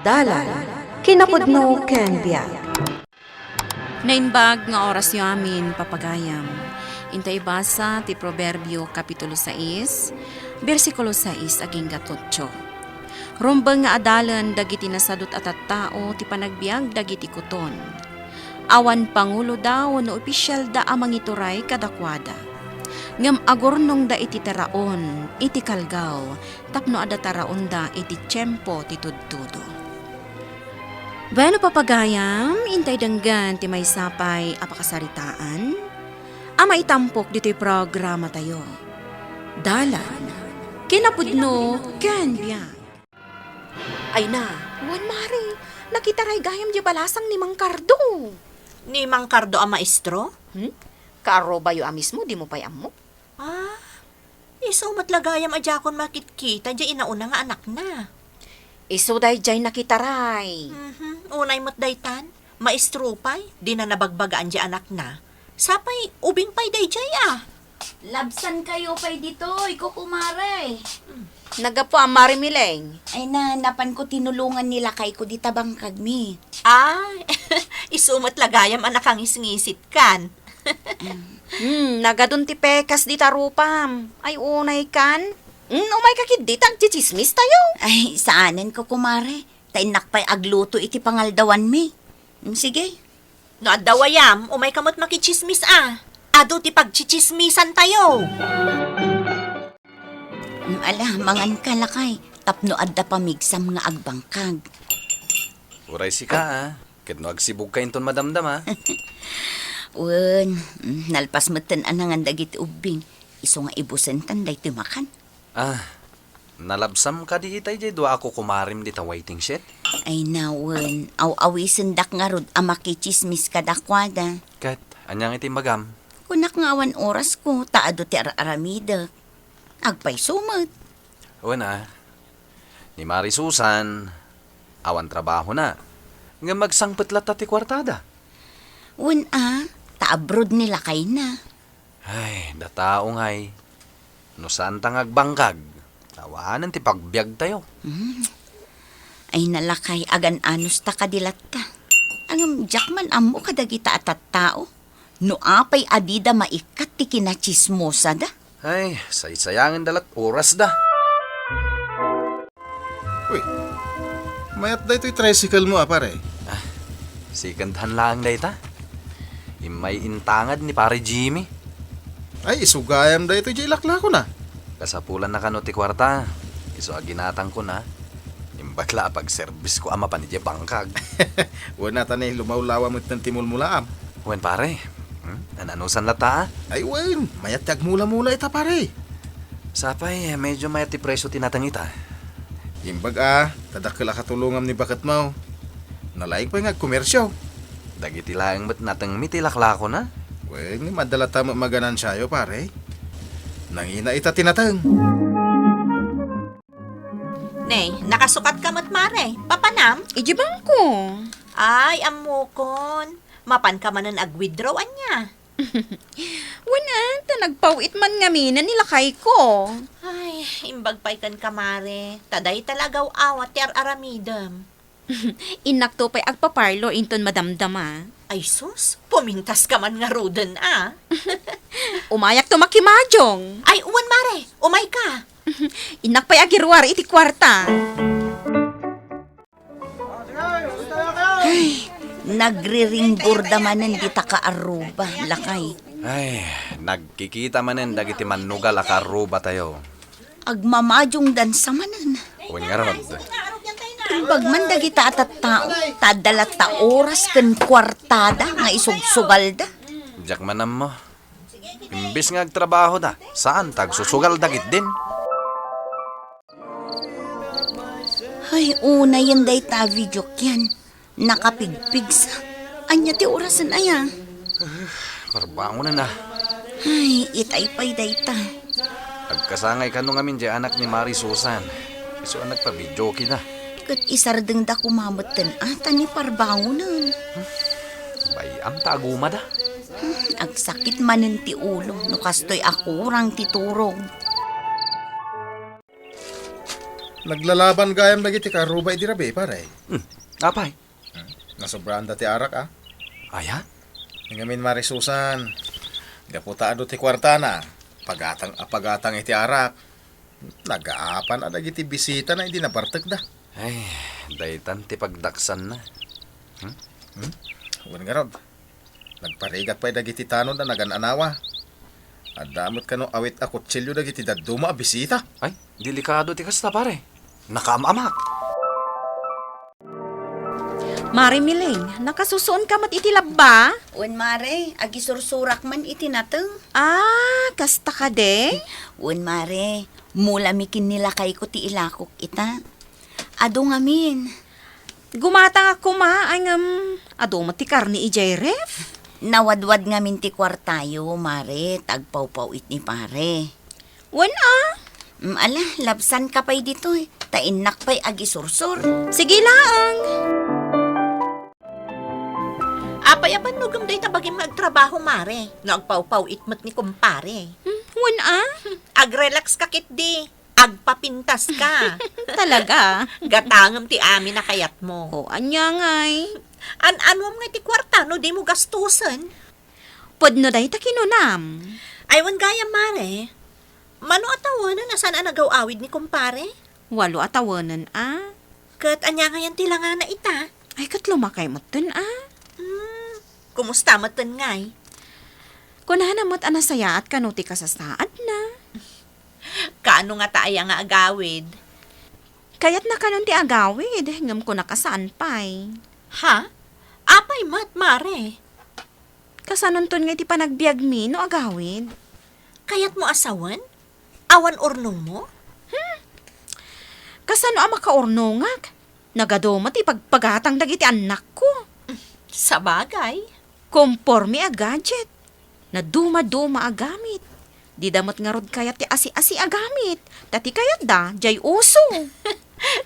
Dalan, kinapudno ken biag. Nainbag nga oras yo amin papagayam. Intay basa ti Proverbio Kapitulo 6, versikulo 6 aging 8. Rumbang nga adalan dagiti nasadot at tao ti panagbiag dagiti kuton. Awan pangulo daw no opisyal da amang ituray kadakwada. Ngam agornong da iti taraon, iti kalgaw, tapno ada taraon da iti tiyempo ti tudtudo. Bueno papagayam, intay danggan ti may sapay apakasaritaan, ama itampok dito'y programa tayo. Dalan, kinapudno, ken biag. Ay na, Juan Mari, nakitaray gayam di balasang ni Mang Cardo. Ni Mang Cardo ang maestro? Karo ba yo amis mo, di mo pay amo? Ah, iso matlagayam adya kon makitkita di inauna nga anak na. Iso day jay nakitaray. Unay mo't daytan, maestro pay, di na nabagbagaan di anak na. Sapay, ubing pay day jay ah. Labsan kayo pay dito, iko kumare. Nagapo ang Mari Mileng. Ay na, napan ko tinulungan nila kay ko di tabang kagmi. Ah, iso matlagayam anak ang isngisit kan. Nagadun ti pekas di tarupam. Ay unay kan. Umay kakid di tagchichismis tayo. Ay, saanen ko kumare. Tainak pa'y agluto iti pangaldawan mi. Sige. No adawayam, umay kamot makichismis ah. Ado ti pagchichismisan tayo. Ala, mangan ka lakay. Tapno adda pamigsam nga agbangkag. Uray si ka, ha? Kitno agsibog ka inton madamdam, ha? Wen, nalpas matan anangan dagiti ubing. Iso nga ibusen tanday timakan. Nalabsam ka di itay jay dua ako kumarim di ta waiting shed. Ay nawen, aw-awisin dak nga rod amakichismis kadakwada. Kat, anyang iti magam. Kunak nga awan oras ko, taado ti aramida. Agpay sumat. O na, ni Mari Susan, awan trabaho na. Nga magsangpetlat ti kwartada. Wen taabroad nila kay na. Ay, dataong ay. No saan tang agbangkag? Tawanan ti pagbiag tayo. Ay nalakay agan anos ta kadilat ta. Ang jakman amo kadagita at tao. No apay adida maikat ti kinachismosa da. Ay, saysayangan dalat oras da. Uy, mayat da ito'y tricycle mo pare. Sikandahan lang da ita. Imay intangad ni pare Jimmy. Ay, isugayam da ito'y ilakla ko na. Kasapulan na kano ti kwarta. Iso aginatang ko na. Imbakla pag-service ko ama pa ni bangkag. Wala tanay lumawlawa mo't ng timul mulaam. Wen pare, nananusan lata. Ay, wen, mayat tag mula-mula ita pare. Sapay, medyo may ti preso tinatangita. Imbag tadakila katulungam ni bakat mo. Nalaing pa nga komersyo. Dagiti laeng ba't natang mitilakla ko na? Wen, madala tama maganan siya pare. Nangina ita tinatang. Nay, nakasukat ka mo't mare. Papanam? Ijibang ko. Ay, amokon. Mapan ka manan ag-withdrawan niya. Wala, nagpawit man nga minan nilakay ko. Ay, imbag pa'y kan kamare. Taday talagaw awat ti aramidam. Inak to pa'y agpaparlo inton madamdama. Ay sus, pumintas ka man nga roden ah. Umayak to makimajong. Ay, uwan mare, umay ka. Inak pa'y agirwar iti kwarta. Nagriringgor damanen di ta kaaruba, lakay. Ay, nagkikita manen dagiti manugal akaruba tayo. Agmamajong dansa manen. Wen nga rod. Imbag man dagita at tao, tadalat ta oras ken kwartada nga isugsugal da. Diyak manam mo. Imbis nga agtrabaho da, saan tagsusugal dagit din? Ay, una yan day ta video yan. Nakapigpig sa. Anya ti orasan aya. Parbango na na. Ay, itay pay day ta. Agkasangay ka nung amin di anak ni Mari Susan. Iso ang nagpa-videoke na. Kat isardeng da kumamatan ata ni parbangunan. Bayam taguma da. Agsakit manen ti ulo, no kastoy akurang ti turong. Naglalaban gayam lagi ti karubay di rabi, pare. Apay? Nasobrahan dati arak, ah. Aya? Ngamin Mari Susan. Gaputa ado ti kwartana. Pagatang iti arak. Nagaapan ada giti bisita na hindi nabartek da. Ay, daytan ti pagdaksan na. Huwag nga Rob. Nagparigat pa dagiti tanon na nagananawa. Adamot ka no awit a kutsilyo dagiti daduma a bisita. Ay, delikado ti kasta pare. Nakaamamak. Mari Miling, nakasusuon ka mat itilab ba? Wen mare, agisursurak man iti nateng. Ah, kasta ka de? Wen mare, mula mikin nila kay ko ti ilakok ita. Ado ngamin. Gumatang ako ma, ay ado mati karni ijay ref. Nawadwad ngamin ti kwartayo, mare, tagpaw-paw it ni pare. Wan ah. Ala, labsan ka pa'y dito eh. Tainak pa'y agisursur. Sige laang. Apay apan nugam day tabagim nagtrabaho, mare. Nagpaw-paw itmat ni kumpare. Wan ah. Agrelax ka kit di. Agpapintas ka. Talaga. Gatangam ti amin na kayat mo. O, anya ngay. An-anwam nga ti kwarta no di mo gastusan. Podno day takinunam. Aywan gaya, mare. Mano atawanan na saan nagaw-awid ni kumpare? Walo atawanan ah. Kat anya ngayon tila nga na ita. Ay kat lumakay mo dun ah. Kumusta matan ngay? Kunahan mo't anasaya at kanuti ka sa saad na. Kaano nga taaya nga agawid? Kaya't na kanon ti agawid, ngam ko nakasaan pa'y. Ha? Apay mat, mare. Kasanon ton nga ti panagbiag mi no agawid. Kayat mo asawan? Awan urnong mo? Kasano ang makaurnongag? Nagadoma ti pagpagatang dagiti anak ko. Sa bagay. Komporme a gadget. Na duma-duma a gamit. Di damot nga rod kayat ti asi-asi a gamit. Dati kayat da, jay uso.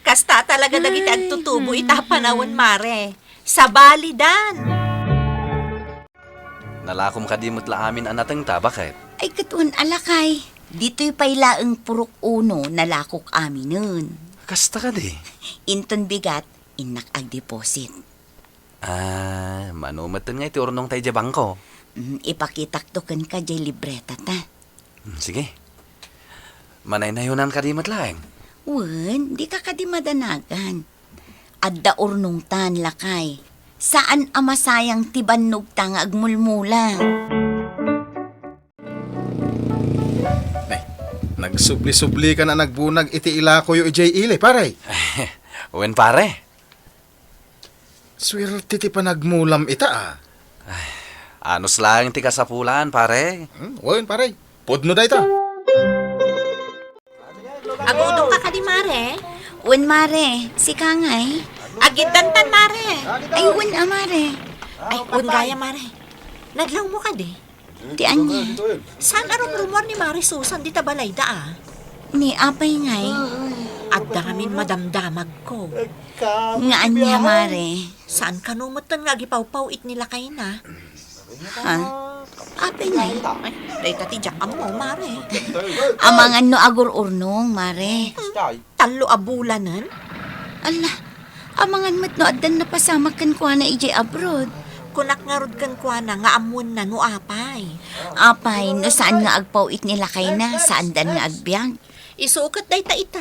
Kasta talaga dagiti agtutubo itapanawan, mare. Sa balidan. Nalakom kadimot la amin anateng ta, bakit? Ay katun alakay. Dito'y pailaeng purok uno na lakok amin nun. Kasta ka di. Inton bigat, inak ag deposit. Ah, manumatan nga iti urnong tayo jabang ko. Ipakitaktokan ka jay libreta ta. Sige. Manay na yunan kadimot lang. Wen, di ka kadimadanagan. Adda urnong tan lakay. Saan amasayang tibannog ta nga agmulmula? Nagsubli-subli ka na nagbunag iti ilako yu ijay ile, pare. Wen pare. Swerte ti panagmulam ita, ah. Anos lang ti kasapulan, pare. Wen, pare. Podno da ita. Agudong ka di, mare. Wen mare, si Kangay. Agidantan, mare. Ay, wen amare. Ay, un gaya, mare. Naglaw mo ka di. Di anya. Saan arong rumor ni Mari Susan di tabalay da, ah? Ni apay ngay. At damin madamdamag ko. Nga anya mare. Saan ka numutan nga gipaw-paw it nila kayo na? Ha? Apay ngay. Ay, day tati jak mo, mare. Amangan no agur urnong mare. Talo abulanan? Ala, amangan mat no addan na pasamakan ko na ijay abroad. Kunak nga rod kan kwa na nga amun na no apay. Apay, no saan nga agpawit nila kay na, saan dan nga agbyag. Isukat day ta ita.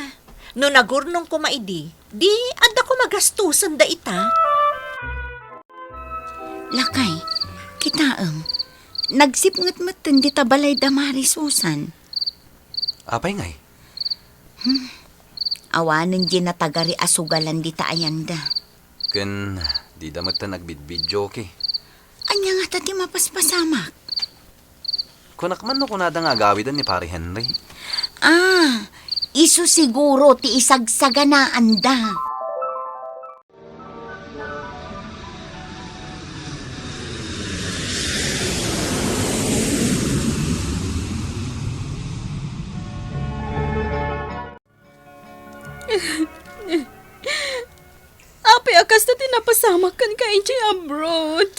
No nagurnong ko maidi, di adda ko magastusan da ita. Lakay, kitaam, nagsipngat-matan di tabalay da Mari Susan. Apay ngay. Awanan di na tagari asugalan di taayanda. Ken, di damat na nagbidbidyo ki. Anya nga tati mapaspasamak. Kunak man no kunada nga gawidan ni pare Henry. Ah, isu siguro ti isagsaganaan da. Api akas na tinapasamakan ka ijay abroad.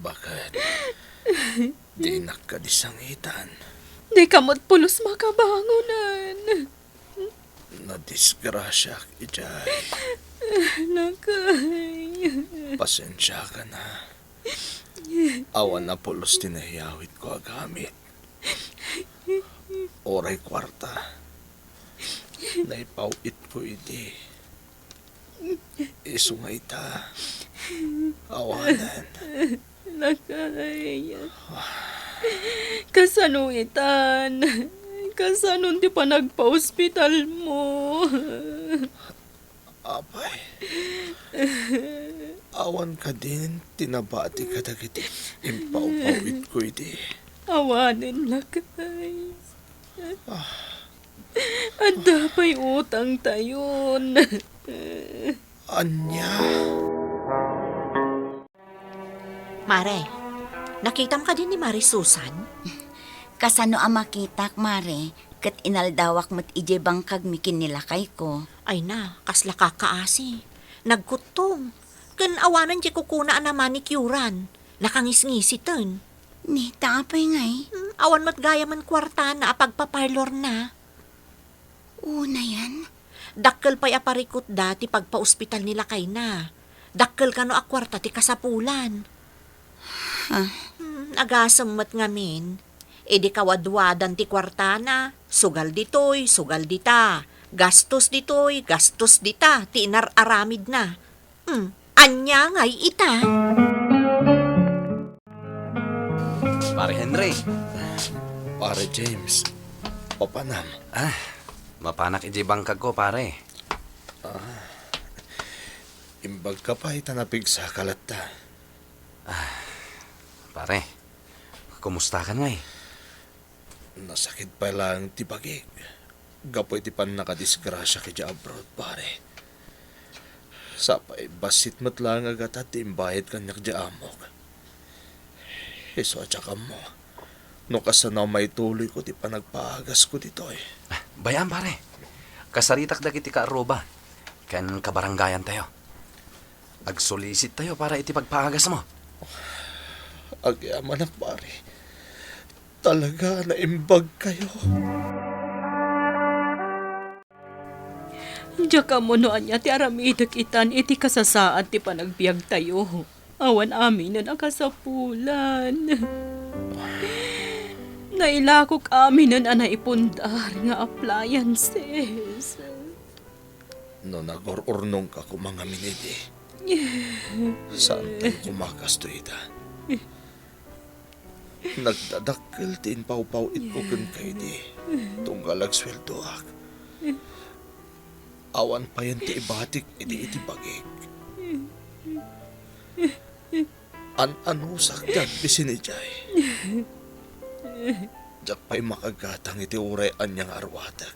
Bakit? Di nakadisangitan. Di kamot pulos makabangunan. Nadisgrasya, ijay. Nakay. Pasensya ka na. Awan na pulos tinahiyawit ko agamit. Oray kwarta. Naipawit ko idi. Isungay ta. Awanan. Nakay. Kasanuitan. Kasanon di pa nagpa-hospital mo. Apay. Awan ka din, tinabati ka dagiti. Impaw-pawit ko idi. Awanin lakay. Anda pa'y utang tayon. Anya. Mare, nakita mo ka din ni Mari Susan? Kasano ang makitak, Mare, kat inaldawak mat ije bangkag mikin nilakay ko. Ay na, kasla kakaasi. Nagkutong. Kan awanan di kukuna na manikyuran. Nakangisngisitan. Ni, taapay ngay. Awan mat gaya man kwarta na apagpaparlor na. Una yan. Dakkel pa'y aparikot dati pagpa-ospital nila kay na. Dakkel ka no akwarta ti kasapulan. Agasam mat ngamin. E di kawadwadan ti kwartana, sugal ditoy, sugal dita. Gastos ditoy, gastos dita, ti inar-aramid na. Anya ngay ita. Pare Henry. Pare James. Papanam. Mapanak iji bangkag ko, pare. Imbag ka pa itanapig sa kalata. Pare, kumusta ka nga eh? Nasakit pa lang ti bagig. Gapoy ti pan nakadisgrasya kaya abroad, pare. Sapay, basit mat lang agat at imbayad kanyak di amok. Iso at saka mo. No kasanaw may tuloy ko ti panagpaagas ko dito eh. Bayan, pare. Kasaritak dagiti ka aroba. Kan kabaranggayan tayo. Agsolicit tayo para iti pagpaagas mo. Agyaman ak, pare. Talaga na imbag kayo. Diya ka mo no anya ti aramidak itan iti kasasaad ti panagbiag tayo. Awan amin na nakasapulan. Nailakok amin na naipundar nga appliances. No nagor-urnong ka kung mga minidi. Saan tayo kumakasto ita? Nagdadakkel tin pau-pau itpukin kay di. Tunggalag sweldo ak. Awan pa yan ti ibatik iti bagig. An-ano sakdag bisinijay. Jak pa'y makagatang iti urean niyang arwatak.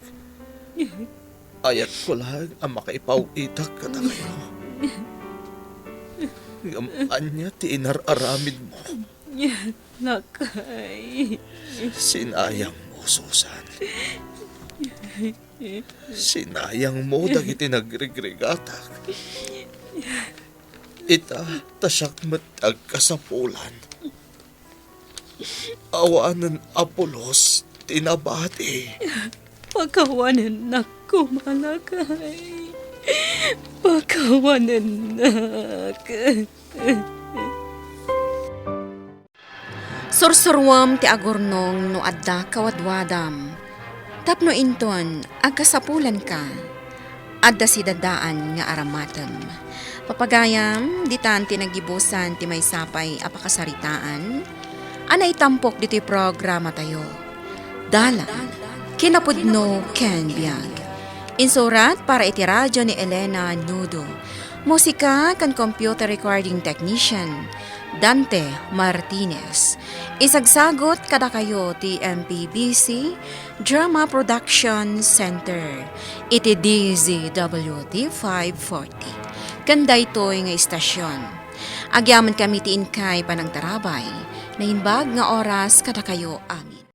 Ayat ko lang ang makaipaw-itak ka na kayo. Gamaan niya ti inar-aramid mo. Lakay. Sinayang mo, Susan. Sinayang mo dagiti nagrigrigatak. Ita tasyak matag kasapulan. Awanan Apolos tinabati. Pagkawanan na ko, malakay. Pagkawanan na Sursurwam ti agurnong no adda kawadwadam. Tapno inton, agkasapulan ka. Adda si dadaan nga aramatem. Papagayam, ditan ti nagibusan ti may sapay apakasaritaan. Anay tampok dito'y programa tayo. Dalan, kinapudno ken biag. Insurat para iti radyo ni Elena Nudo. Musika kan computer recording technician Dante Martinez. Isagsagot kada kayo ti MPBC Drama Production Center. Iti DZWT 540. Kanda ito'y nga istasyon. Agyaman kami ti inkay panang tarabay. Na inbag nga oras kada kayo amin.